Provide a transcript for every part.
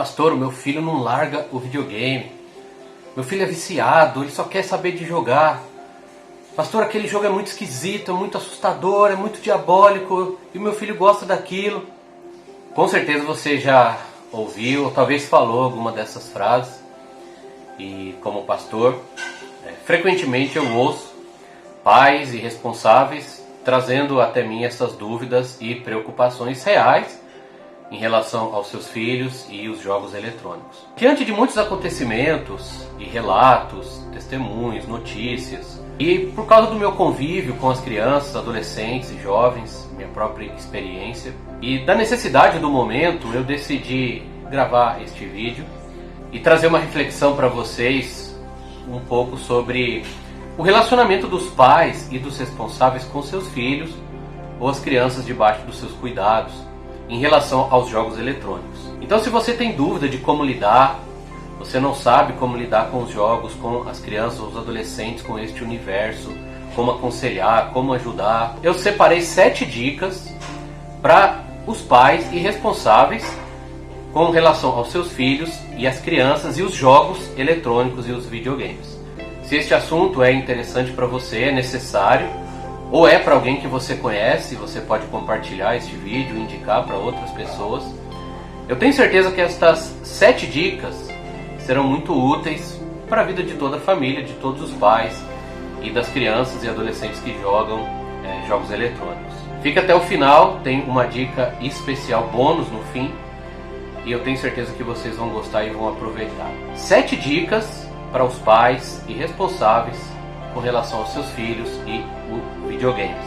Pastor, o meu filho não larga o videogame. Meu filho é viciado, ele só quer saber de jogar. Pastor, aquele jogo é muito esquisito, é muito assustador, é muito diabólico e o meu filho gosta daquilo. Com certeza você já ouviu ou talvez falou alguma dessas frases. E como pastor, frequentemente eu ouço pais e responsáveis trazendo até mim essas dúvidas e preocupações reais em relação aos seus filhos e os jogos eletrônicos. Diante de muitos acontecimentos e relatos, testemunhos, notícias, e por causa do meu convívio com as crianças, adolescentes e jovens, minha própria experiência, e da necessidade do momento, eu decidi gravar este vídeo e trazer uma reflexão para vocês um pouco sobre o relacionamento dos pais e dos responsáveis com seus filhos ou as crianças debaixo dos seus cuidados em relação aos jogos eletrônicos. Então, se você tem dúvida de como lidar, você não sabe como lidar com os jogos, com as crianças ou os adolescentes, com este universo, como aconselhar, como ajudar, eu separei 7 dicas para os pais e responsáveis com relação aos seus filhos e as crianças e os jogos eletrônicos e os videogames. Se este assunto é interessante para você, é necessário, ou é para alguém que você conhece, você pode compartilhar este vídeo e indicar para outras pessoas. Eu tenho certeza que estas 7 dicas serão muito úteis para a vida de toda a família, de todos os pais e das crianças e adolescentes que jogam jogos eletrônicos. Fica até o final, tem uma dica especial bônus no fim e eu tenho certeza que vocês vão gostar e vão aproveitar. 7 dicas para os pais e responsáveis com relação aos seus filhos e os videogames.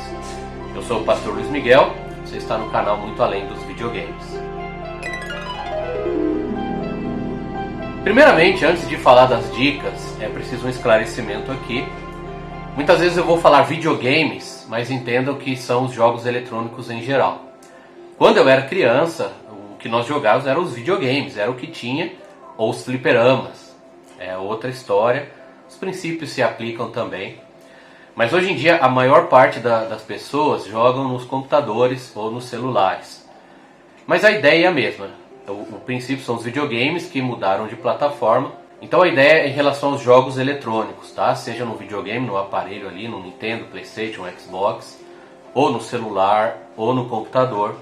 Eu sou o pastor Luiz Miguel, você está no canal Muito Além dos Videogames. Primeiramente, antes de falar das dicas, é preciso um esclarecimento aqui. Muitas vezes eu vou falar videogames, mas entendam que são os jogos eletrônicos em geral. Quando eu era criança, o que nós jogávamos eram os videogames, era o que tinha, ou os fliperamas. É outra história. Os princípios se aplicam também. Mas hoje em dia a maior parte das pessoas jogam nos computadores ou nos celulares. Mas a ideia é a mesma. O princípio são os videogames que mudaram de plataforma. Então a ideia é em relação aos jogos eletrônicos, tá? Seja no videogame, no aparelho ali, no Nintendo, PlayStation, Xbox, ou no celular, ou no computador.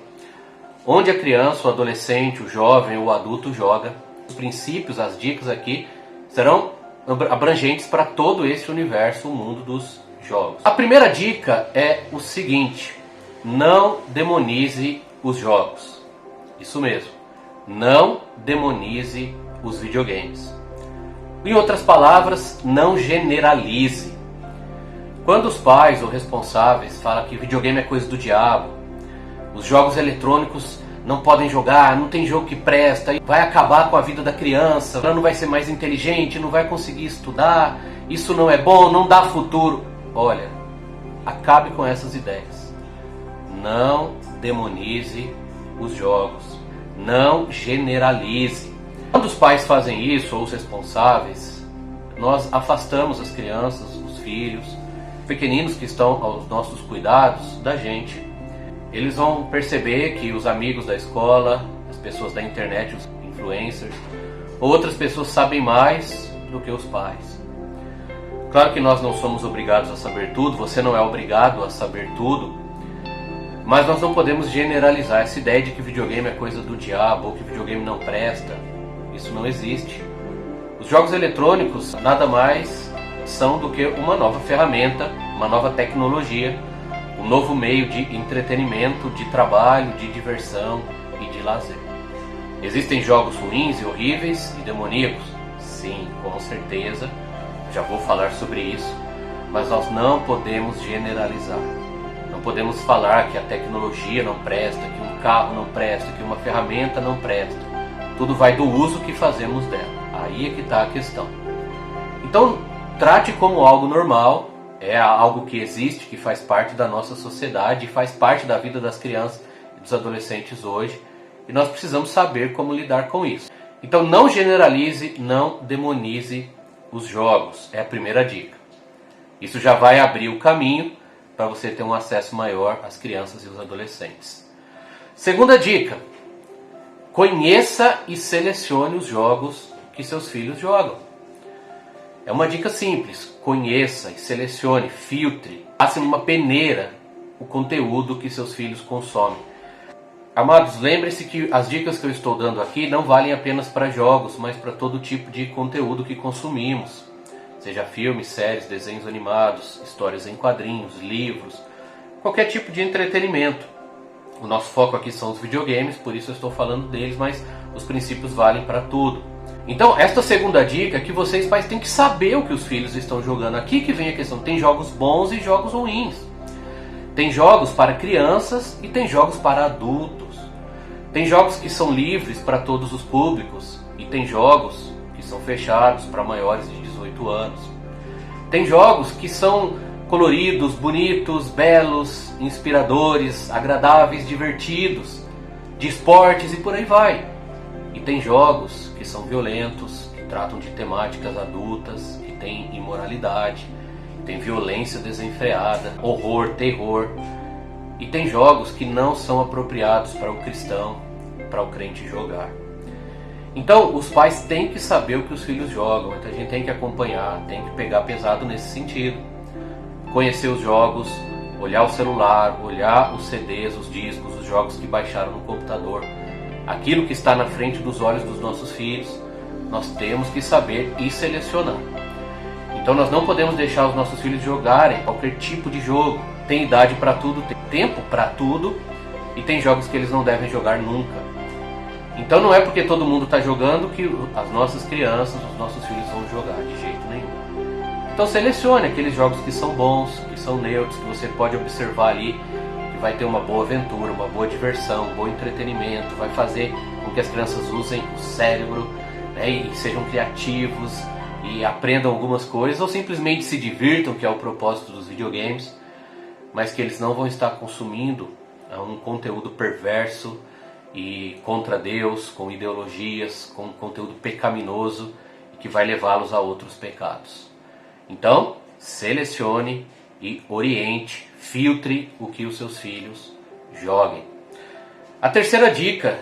Onde a criança, o adolescente, o jovem ou o adulto joga. Os princípios, as dicas aqui serão abrangentes para todo esse universo, o mundo dos jogos. A primeira dica é o seguinte: não demonize os jogos. Isso mesmo, não demonize os videogames. Em outras palavras, não generalize. Quando os pais ou responsáveis falam que videogame é coisa do diabo, os jogos eletrônicos não podem jogar, não tem jogo que presta, vai acabar com a vida da criança, ela não vai ser mais inteligente, não vai conseguir estudar, isso não é bom, não dá futuro. Olha, acabe com essas ideias. Não demonize os jogos, não generalize. Quando os pais fazem isso, ou os responsáveis, nós afastamos as crianças, os filhos, pequeninos que estão aos nossos cuidados da gente. Eles vão perceber que os amigos da escola, as pessoas da internet, os influencers, outras pessoas sabem mais do que os pais. Claro que nós não somos obrigados a saber tudo, você não é obrigado a saber tudo, mas nós não podemos generalizar essa ideia de que videogame é coisa do diabo ou que videogame não presta. Isso não existe. Os jogos eletrônicos nada mais são do que uma nova ferramenta, uma nova tecnologia, um novo meio de entretenimento, de trabalho, de diversão e de lazer. Existem jogos ruins e horríveis e demoníacos? Sim, com certeza. Já vou falar sobre isso. Mas nós não podemos generalizar. Não podemos falar que a tecnologia não presta, que um carro não presta, que uma ferramenta não presta. Tudo vai do uso que fazemos dela. Aí é que está a questão. Então, trate como algo normal. É algo que existe, que faz parte da nossa sociedade, faz parte da vida das crianças e dos adolescentes hoje. E nós precisamos saber como lidar com isso. Então não generalize, não demonize os jogos. É a primeira dica. Isso já vai abrir o caminho para você ter um acesso maior às crianças e os adolescentes. Segunda dica: Conheça e selecione os jogos que seus filhos jogam. É uma dica simples. Conheça e selecione, filtre, passe numa peneira o conteúdo que seus filhos consomem. Amados, lembre-se que as dicas que eu estou dando aqui não valem apenas para jogos, mas para todo tipo de conteúdo que consumimos. Seja filmes, séries, desenhos animados, histórias em quadrinhos, livros, qualquer tipo de entretenimento. O nosso foco aqui são os videogames, por isso eu estou falando deles, mas os princípios valem para tudo. Então, esta segunda dica é que vocês pais têm que saber o que os filhos estão jogando. Aqui que vem a questão, tem jogos bons e jogos ruins. Tem jogos para crianças e tem jogos para adultos. Tem jogos que são livres para todos os públicos e tem jogos que são fechados para maiores de 18 anos. Tem jogos que são coloridos, bonitos, belos, inspiradores, agradáveis, divertidos, de esportes e por aí vai. E tem jogos que são violentos, que tratam de temáticas adultas, que têm imoralidade, que têm violência desenfreada, horror, terror. E tem jogos que não são apropriados para o cristão, para o crente jogar. Então, os pais têm que saber o que os filhos jogam, então a gente tem que acompanhar, tem que pegar pesado nesse sentido. Conhecer os jogos, olhar o celular, olhar os CDs, os discos, os jogos que baixaram no computador. Aquilo que está na frente dos olhos dos nossos filhos, nós temos que saber e selecionar. Então nós não podemos deixar os nossos filhos jogarem qualquer tipo de jogo. Tem idade para tudo, tem tempo para tudo e tem jogos que eles não devem jogar nunca. Então não é porque todo mundo está jogando que as nossas crianças, os nossos filhos vão jogar, de jeito nenhum. Então selecione aqueles jogos que são bons, que são neutros, que você pode observar ali, que vai ter uma boa aventura, uma boa diversão, um bom entretenimento, vai fazer com que as crianças usem o cérebro, né, e sejam criativos e aprendam algumas coisas, ou simplesmente se divirtam, que é o propósito dos videogames, mas que eles não vão estar consumindo um conteúdo perverso e contra Deus, com ideologias, com conteúdo pecaminoso e que vai levá-los a outros pecados. Então, selecione e oriente, filtre o que os seus filhos joguem. A terceira dica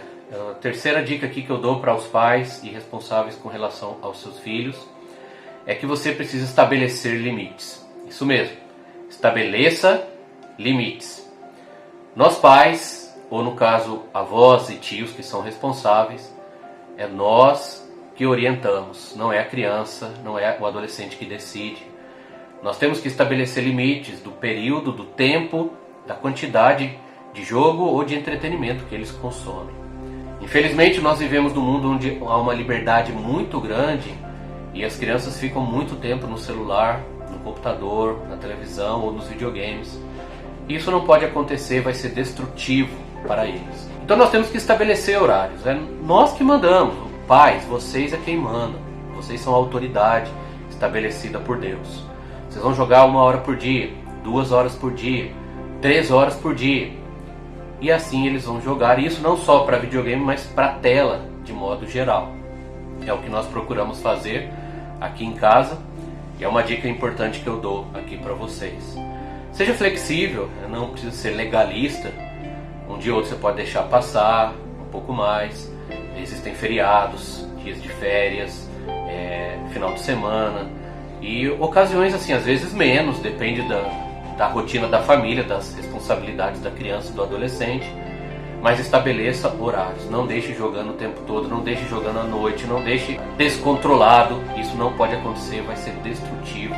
aqui que eu dou para os pais e responsáveis com relação aos seus filhos é que você precisa estabelecer limites. Isso mesmo, estabeleça limites. Nós pais, ou no caso avós e tios que são responsáveis, é nós que orientamos, não é a criança, não é o adolescente que decide. Nós temos que estabelecer limites do período, do tempo, da quantidade de jogo ou de entretenimento que eles consomem. Infelizmente nós vivemos num mundo onde há uma liberdade muito grande e as crianças ficam muito tempo no celular, no computador, na televisão ou nos videogames. Isso não pode acontecer, vai ser destrutivo para eles. Então nós temos que estabelecer horários, é nós que mandamos. Pais, vocês é quem manda, vocês são a autoridade estabelecida por Deus. Vocês vão jogar 1 hora por dia, 2 horas por dia, 3 horas por dia. E assim eles vão jogar, e isso não só para videogame, mas para tela de modo geral. É o que nós procuramos fazer aqui em casa, e é uma dica importante que eu dou aqui para vocês. Seja flexível, não precisa ser legalista. Um dia ou outro você pode deixar passar, um pouco mais. Existem feriados, dias de férias, final de semana e ocasiões assim, às vezes menos, depende da rotina da família, das responsabilidades da criança e do adolescente, mas estabeleça horários, não deixe jogando o tempo todo, não deixe jogando à noite, não deixe descontrolado, isso não pode acontecer, vai ser destrutivo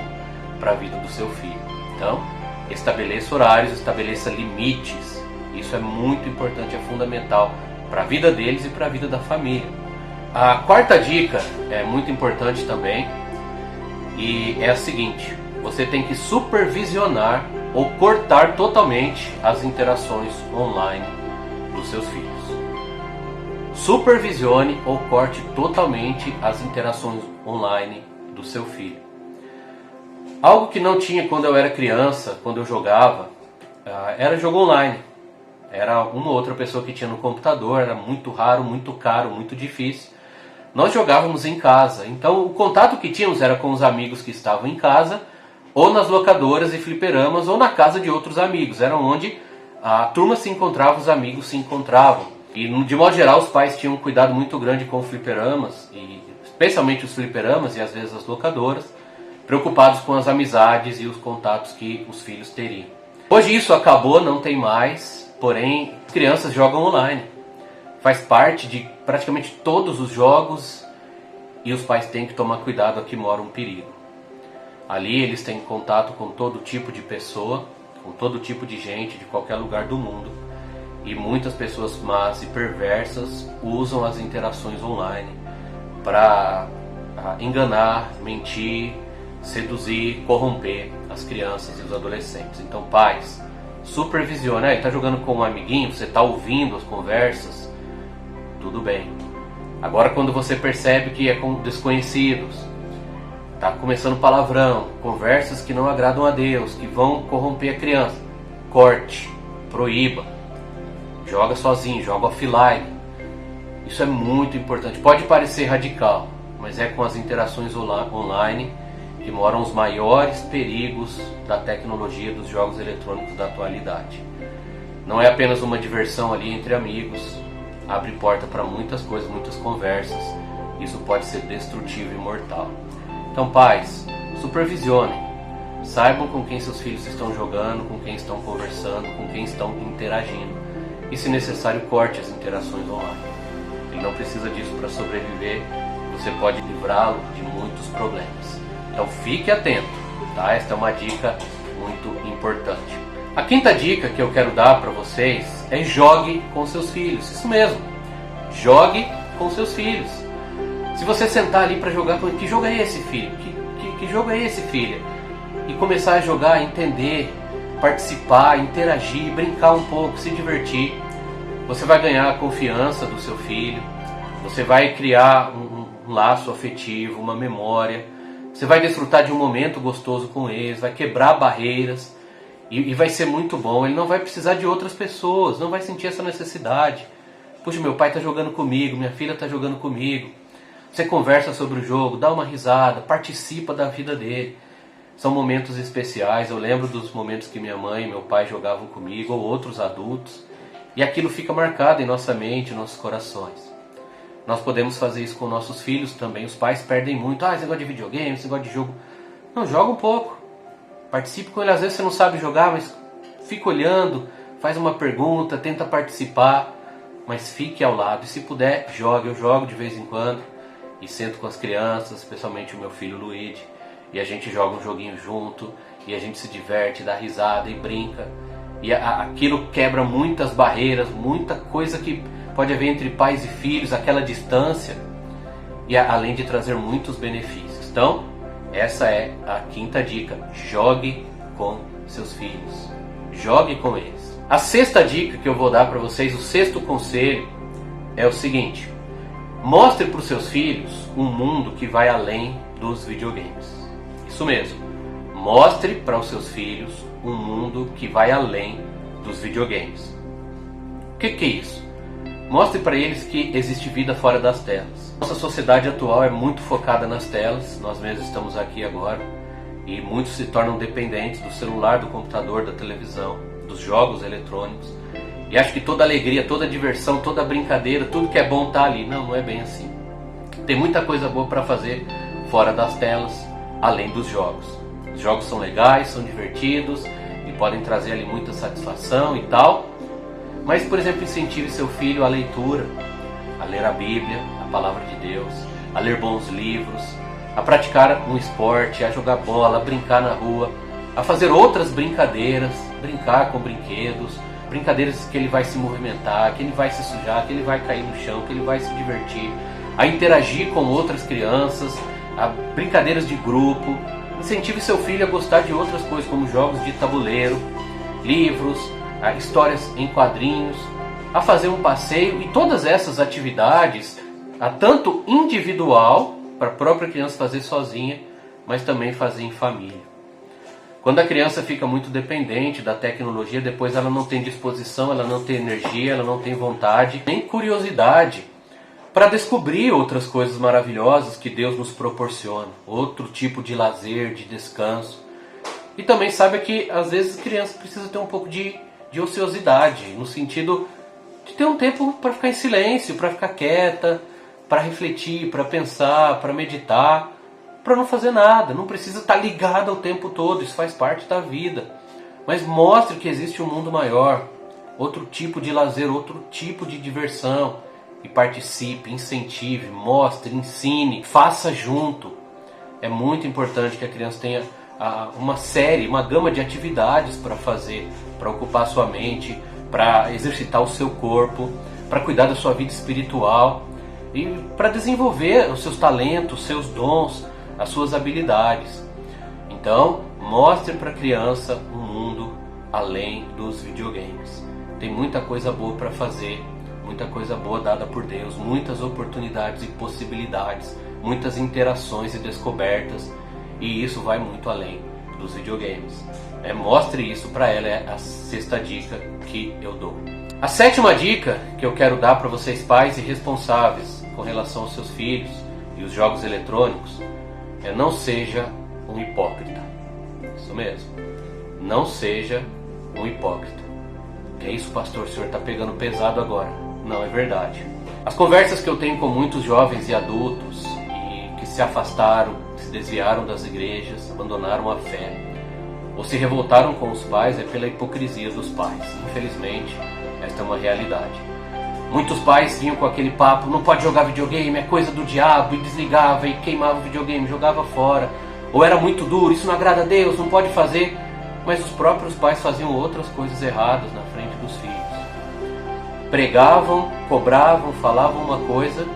para a vida do seu filho. Então, estabeleça horários, estabeleça limites, isso é muito importante, é fundamental para a vida deles e para a vida da família. A quarta dica é muito importante também e é a seguinte: você tem que supervisionar ou cortar totalmente as interações online dos seus filhos. Supervisione ou corte totalmente as interações online do seu filho. Algo que não tinha quando eu era criança, quando eu jogava, era jogo online. Era uma ou outra pessoa que tinha no computador, era muito raro, muito caro, muito difícil. Nós jogávamos em casa, então o contato que tínhamos era com os amigos que estavam em casa, ou nas locadoras e fliperamas, ou na casa de outros amigos. Era onde a turma se encontrava, os amigos se encontravam. E de modo geral os pais tinham um cuidado muito grande com fliperamas, e especialmente os fliperamas e às vezes as locadoras, preocupados com as amizades e os contatos que os filhos teriam. Hoje isso acabou, não tem mais, porém crianças jogam online. Faz parte de praticamente todos os jogos e os pais têm que tomar cuidado, aqui mora um perigo. Ali eles têm contato com todo tipo de pessoa, com todo tipo de gente de qualquer lugar do mundo. E muitas pessoas más e perversas usam as interações online para enganar, mentir, seduzir, corromper as crianças e os adolescentes. Então, pais, supervisione. Ele está jogando com um amiguinho, você está ouvindo as conversas, tudo bem. Agora, quando você percebe que é com desconhecidos, está começando palavrão, conversas que não agradam a Deus, que vão corromper a criança, corte, proíba. Joga sozinho, joga offline. Isso é muito importante. Pode parecer radical, mas é com as interações online que moram os maiores perigos da tecnologia dos jogos eletrônicos da atualidade. Não é apenas uma diversão ali entre amigos, abre porta para muitas coisas, muitas conversas. Isso pode ser destrutivo e mortal. Então, pais, supervisionem. Saibam com quem seus filhos estão jogando, com quem estão conversando, com quem estão interagindo. E, se necessário, corte as interações online. Ele não precisa disso para sobreviver, você pode livrá-lo de muitos problemas. Então fique atento, tá? Esta é uma dica muito importante. A quinta dica que eu quero dar para vocês é jogue com seus filhos. Isso mesmo, jogue com seus filhos. Se você sentar ali para jogar, que jogo é esse, filho? Que jogo é esse, filha? E começar a jogar, entender, participar, interagir, brincar um pouco, se divertir, você vai ganhar a confiança do seu filho, você vai criar um laço afetivo, uma memória, você vai desfrutar de um momento gostoso com eles, vai quebrar barreiras e vai ser muito bom. Ele não vai precisar de outras pessoas, não vai sentir essa necessidade. Puxa, meu pai está jogando comigo, minha filha está jogando comigo. Você conversa sobre o jogo, dá uma risada, participa da vida dele. São momentos especiais. Eu lembro dos momentos que minha mãe e meu pai jogavam comigo, ou outros adultos, e aquilo fica marcado em nossa mente, em nossos corações. Nós podemos fazer isso com nossos filhos também. Os pais perdem muito. Esse negócio de videogame, esse negócio de jogo. Não, joga um pouco. Participe com ele. Às vezes você não sabe jogar, mas fica olhando, faz uma pergunta, tenta participar, mas fique ao lado. E se puder, jogue. Eu jogo de vez em quando e sento com as crianças, especialmente o meu filho Luigi, e a gente joga um joguinho junto, e a gente se diverte, dá risada e brinca. E aquilo quebra muitas barreiras, muita coisa que pode haver entre pais e filhos, aquela distância, e além de trazer muitos benefícios. Então, essa é a quinta dica: jogue com seus filhos, jogue com eles. A sexta dica que eu vou dar para vocês, o sexto conselho, é o seguinte: mostre para os seus filhos um mundo que vai além dos videogames. Isso mesmo, mostre para os seus filhos um mundo que vai além dos videogames. O que é isso? Mostre para eles que existe vida fora das telas. Nossa sociedade atual é muito focada nas telas. Nós mesmos estamos aqui agora e muitos se tornam dependentes do celular, do computador, da televisão, dos jogos eletrônicos, e acho que toda alegria, toda diversão, toda brincadeira, tudo que é bom está ali. Não, não é bem assim. Tem muita coisa boa para fazer fora das telas, além dos jogos. Os jogos são legais, são divertidos e podem trazer ali muita satisfação e tal. Mas, por exemplo, incentive seu filho à leitura, a ler a Bíblia, a Palavra de Deus, a ler bons livros, a praticar um esporte, a jogar bola, a brincar na rua, a fazer outras brincadeiras, brincar com brinquedos, brincadeiras que ele vai se movimentar, que ele vai se sujar, que ele vai cair no chão, que ele vai se divertir, a interagir com outras crianças, a brincadeiras de grupo. Incentive seu filho a gostar de outras coisas, como jogos de tabuleiro, livros, histórias em quadrinhos, a fazer um passeio, e todas essas atividades, tanto individual, para a própria criança fazer sozinha, mas também fazer em família. Quando a criança fica muito dependente da tecnologia, depois ela não tem disposição, ela não tem energia, ela não tem vontade, nem curiosidade para descobrir outras coisas maravilhosas que Deus nos proporciona, outro tipo de lazer, de descanso. E também sabe que às vezes a criança precisa ter um pouco de ociosidade, no sentido de ter um tempo para ficar em silêncio, para ficar quieta, para refletir, para pensar, para meditar, para não fazer nada. Não precisa estar ligada o tempo todo, isso faz parte da vida. Mas mostre que existe um mundo maior, outro tipo de lazer, outro tipo de diversão. E participe, incentive, mostre, ensine, faça junto. É muito importante que a criança tenha uma gama de atividades para fazer, para ocupar sua mente, para exercitar o seu corpo, para cuidar da sua vida espiritual e para desenvolver os seus talentos, os seus dons, as suas habilidades. Então, mostre para a criança um mundo além dos videogames. Tem muita coisa boa para fazer, muita coisa boa dada por Deus, muitas oportunidades e possibilidades, muitas interações e descobertas, e isso vai muito além dos videogames. Mostre isso para ela, é a 6ª dica que eu dou. A 7ª dica que eu quero dar para vocês pais e responsáveis com relação aos seus filhos e os jogos eletrônicos é: não seja um hipócrita. Isso mesmo, não seja um hipócrita. Que é isso, pastor? O senhor está pegando pesado agora. Não, é verdade. As conversas que eu tenho com muitos jovens e adultos e que se afastaram, se desviaram das igrejas, abandonaram a fé ou se revoltaram com os pais é pela hipocrisia dos pais. Infelizmente, esta é uma realidade. Muitos pais vinham com aquele papo: não pode jogar videogame, é coisa do diabo, e desligava e queimava o videogame, jogava fora. Ou era muito duro, isso não agrada a Deus, não pode fazer. Mas os próprios pais faziam outras coisas erradas na frente dos filhos. Pregavam, cobravam, falavam uma coisa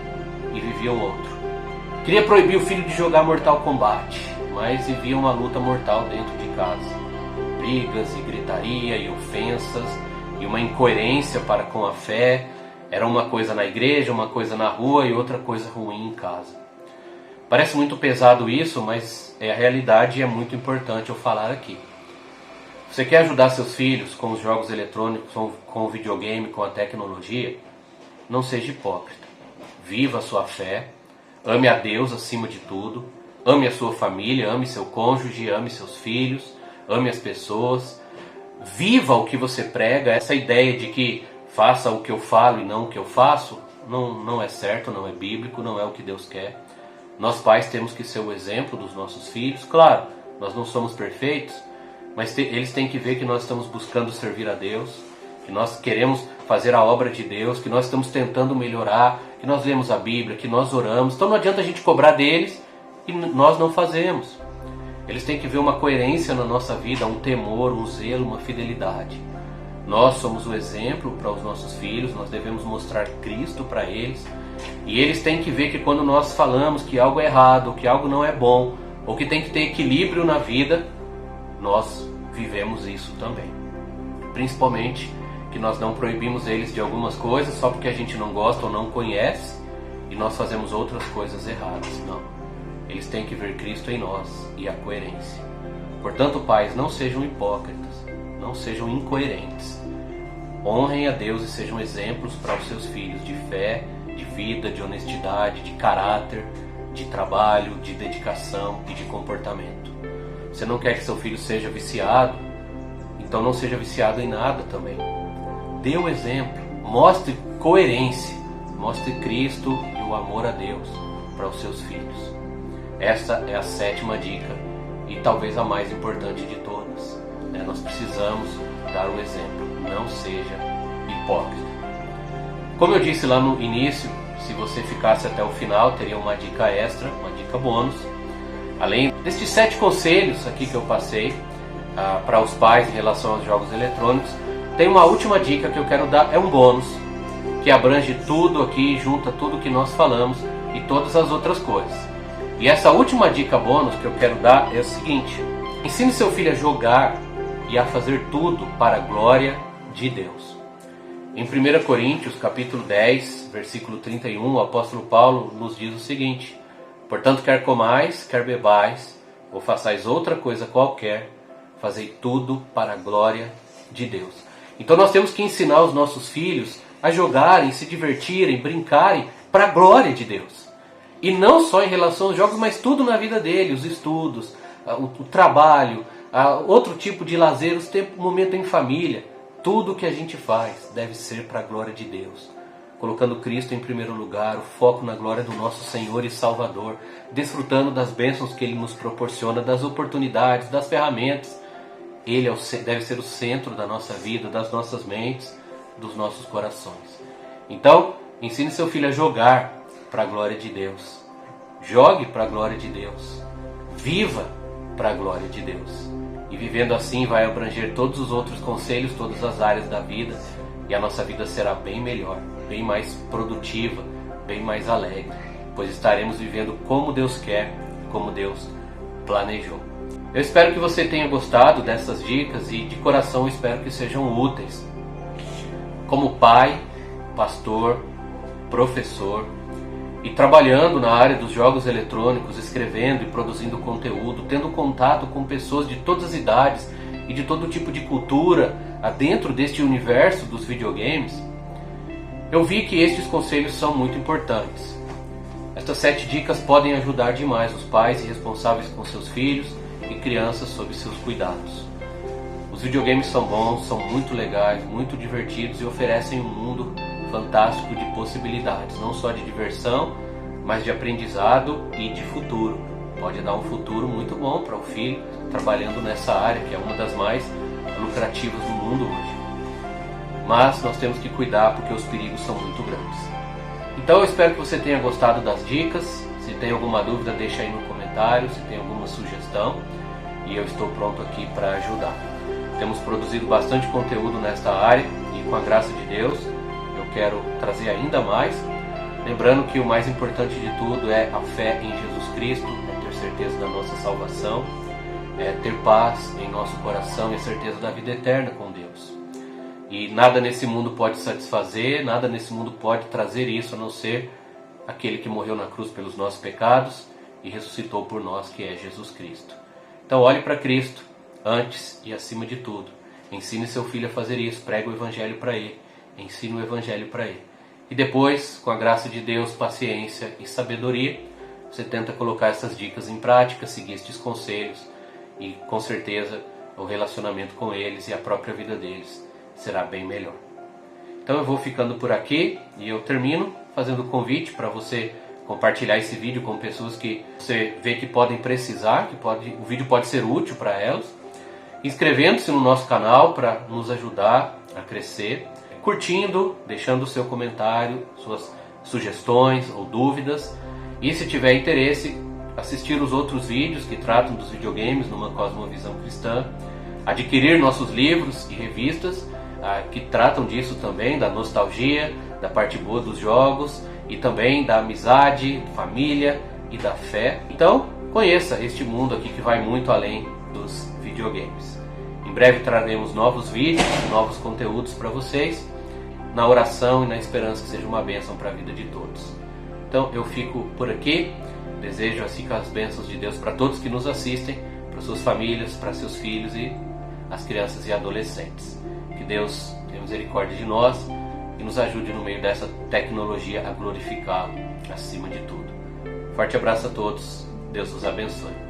e viviam outra. Queria proibir o filho de jogar Mortal Kombat, mas vivia uma luta mortal dentro de casa. Brigas e gritaria e ofensas e uma incoerência para com a fé. Era uma coisa na igreja, uma coisa na rua e outra coisa ruim em casa. Parece muito pesado isso, mas é a realidade e é muito importante eu falar aqui. Você quer ajudar seus filhos com os jogos eletrônicos, com o videogame, com a tecnologia? Não seja hipócrita. Viva a sua fé, ame a Deus acima de tudo, ame a sua família, ame seu cônjuge, ame seus filhos, ame as pessoas. Viva o que você prega. Essa ideia de que faça o que eu falo e não o que eu faço, não é certo, não é bíblico, não é o que Deus quer. Nós pais temos que ser o exemplo dos nossos filhos. Claro, nós não somos perfeitos, mas eles têm que ver que nós estamos buscando servir a Deus, que nós queremos fazer a obra de Deus, que nós estamos tentando melhorar, que nós lemos a Bíblia, que nós oramos. Então não adianta a gente cobrar deles e nós não fazemos. Eles têm que ver uma coerência na nossa vida, um temor, um zelo, uma fidelidade. Nós somos o exemplo para os nossos filhos, nós devemos mostrar Cristo para eles. E eles têm que ver que quando nós falamos que algo é errado, ou que algo não é bom, ou que tem que ter equilíbrio na vida, nós vivemos isso também. Principalmente que nós não proibimos eles de algumas coisas só porque a gente não gosta ou não conhece e nós fazemos outras coisas erradas. Não. Eles têm que ver Cristo em nós e a coerência. Portanto, pais, não sejam hipócritas, não sejam incoerentes. Honrem a Deus e sejam exemplos para os seus filhos de fé, de vida, de honestidade, de caráter, de trabalho, de dedicação e de comportamento. Você não quer que seu filho seja viciado? Então não seja viciado em nada também. Dê o exemplo, mostre coerência, mostre Cristo e o amor a Deus para os seus filhos. Essa é a 7ª dica e talvez a mais importante de todas. Nós precisamos dar o exemplo, não seja hipócrita. Como eu disse lá no início, se você ficasse até o final, teria uma dica extra, uma dica bônus. Além destes 7 conselhos aqui que eu passei para os pais em relação aos jogos eletrônicos, tem uma última dica que eu quero dar, é um bônus, que abrange tudo aqui, junta tudo que nós falamos e todas as outras coisas. E essa última dica bônus que eu quero dar é o seguinte: ensine seu filho a jogar e a fazer tudo para a glória de Deus. Em 1 Coríntios capítulo 10, versículo 31, o apóstolo Paulo nos diz o seguinte: portanto, quer comais, quer bebais, ou façais outra coisa qualquer, fazei tudo para a glória de Deus. Então nós temos que ensinar os nossos filhos a jogarem, se divertirem, brincarem para a glória de Deus. E não só em relação aos jogos, mas tudo na vida dele, os estudos, o trabalho, outro tipo de lazer, o momento em família. tudo que a gente faz deve ser para a glória de Deus, colocando Cristo em primeiro lugar, o foco na glória do nosso Senhor e Salvador, desfrutando das bênçãos que Ele nos proporciona, das oportunidades, das ferramentas. Ele deve ser o centro da nossa vida, das nossas mentes, dos nossos corações. Então, ensine seu filho a jogar para a glória de Deus. Jogue para a glória de Deus. Viva para a glória de Deus. E vivendo assim vai abranger todos os outros conselhos, todas as áreas da vida, e a nossa vida será bem melhor, bem mais produtiva, bem mais alegre, pois estaremos vivendo como Deus quer, como Deus planejou. Eu espero que você tenha gostado dessas dicas e de coração espero que sejam úteis. Como pai, pastor, professor e trabalhando na área dos jogos eletrônicos, escrevendo e produzindo conteúdo, tendo contato com pessoas de todas as idades e de todo tipo de cultura dentro deste universo dos videogames, eu vi que estes conselhos são muito importantes. Estas 7 dicas podem ajudar demais os pais e responsáveis com seus filhos e crianças sob seus cuidados. Os videogames são bons, são muito legais, muito divertidos e oferecem um mundo fantástico de possibilidades, não só de diversão, mas de aprendizado e de futuro. Pode dar um futuro muito bom para o filho trabalhando nessa área, que é uma das mais lucrativas no mundo hoje. Mas nós temos que cuidar porque os perigos são muito grandes. Então eu espero que você tenha gostado das dicas. Se tem alguma dúvida, deixa aí no comentário, se tem alguma sugestão, e eu estou pronto aqui para ajudar. Temos produzido bastante conteúdo nesta área e com a graça de Deus eu quero trazer ainda mais, lembrando que o mais importante de tudo é a fé em Jesus Cristo, é ter certeza da nossa salvação, é ter paz em nosso coração e a certeza da vida eterna com Deus. E nada nesse mundo pode satisfazer, nada nesse mundo pode trazer isso a não ser aquele que morreu na cruz pelos nossos pecados e ressuscitou por nós, que é Jesus Cristo. Então olhe para Cristo antes e acima de tudo. Ensine seu filho a fazer isso, pregue o Evangelho para ele, ensine o Evangelho para ele. E depois, com a graça de Deus, paciência e sabedoria, você tenta colocar essas dicas em prática, seguir estes conselhos e com certeza o relacionamento com eles e a própria vida deles será bem melhor. Então eu vou ficando por aqui e eu termino fazendo o convite para você compartilhar esse vídeo com pessoas que você vê que podem precisar, o vídeo pode ser útil para elas, inscrevendo-se no nosso canal para nos ajudar a crescer, curtindo, deixando o seu comentário, suas sugestões ou dúvidas, e se tiver interesse, assistir os outros vídeos que tratam dos videogames numa cosmovisão cristã, adquirir nossos livros e revistas que tratam disso também, da nostalgia, da parte boa dos jogos e também da amizade, família e da fé. Então, conheça este mundo aqui que vai muito além dos videogames. Em breve traremos novos vídeos, novos conteúdos para vocês, na oração e na esperança que seja uma bênção para a vida de todos. Então, eu fico por aqui, desejo assim as bênçãos de Deus para todos que nos assistem, para suas famílias, para seus filhos e as crianças e adolescentes. Que Deus tenha misericórdia de nós e nos ajude no meio dessa tecnologia a glorificá-lo acima de tudo. Forte abraço a todos, Deus os abençoe.